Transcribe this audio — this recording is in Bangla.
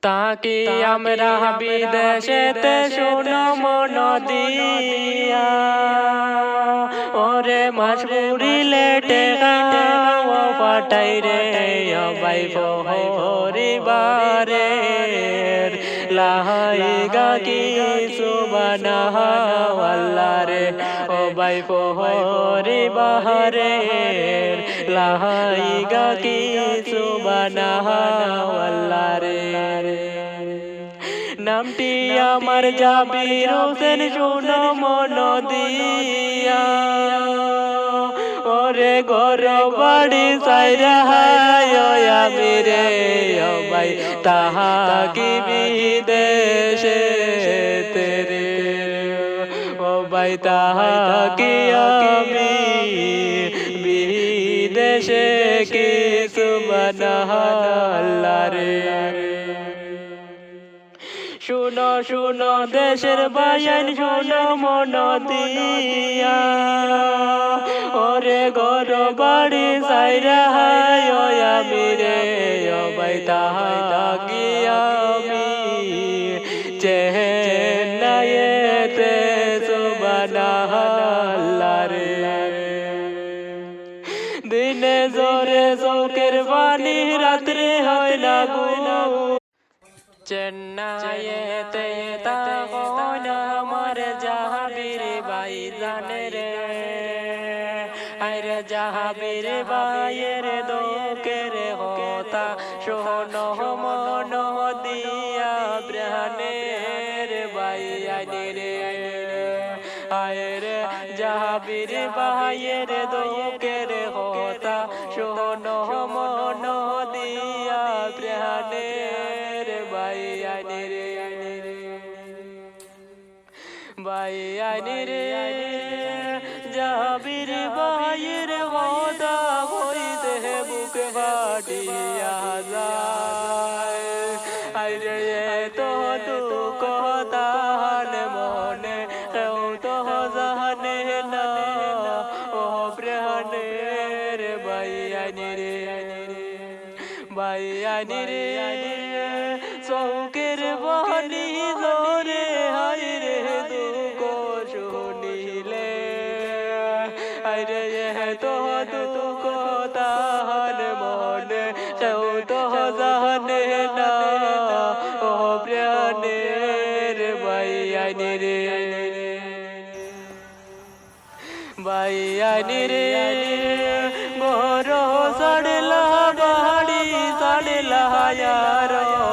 তাকি আমরা বিদেশেতে শুনো মন দিয়া ওরে মাস মুড়িলে টেকা পাঠাই রে ভাই পরিবারে লাহাইগা কি সুবহানাহু আল্লাহ রে ও ভাই পরিবারে লাহাইগা কি সুবহানাহু আল্লাহ রে নামটি আমার জাবির হোসেন শুনো মন দিয়া ওরে ঘর বাড়ি সাইরা আমি রে ভাই তাহা কি বিদেশে তেরে ও ভাই তাহা কি আমি বিদেশে কি সুবহানাহু আল্লাহ রে শুনো শুনো দেশের বায়ান শুনো মন দিয়া ওরে ঘর বাড়ি সাইরা আমি রে ভাই তাহা আমি চেন্নাইতে সুবহানাহু আল্লাহ রে দিনে জোরে চোখের পানি রাত্রে হয় না চেন্নাইতে তখন আমার জাহাবীর ভাই জানে রে আরে জাহাবীর ভাইয়ের দুঃখের কথা শোনো মন দিয়া প্রাণের ভাই আনি রে আরে জাহাবীর ভাইয়ের দুঃখের কথা শোনো মন দিয়া প্রাণের ভাই আনি রে জাহাবীর ভাইয়ের কথা হইতে বুক ফাটিয়া যায় আরে তো দুঃখ তাহার মনে কেউ তো জানে না ও প্রাণের ভাই আনি রে চৌকের বাণী জোরে হায় রে দুঃখ শুনিলে আরে তো দুঃখ তাহার মনে কেউ তো জানে না ও প্রাণের ভাই আনি রে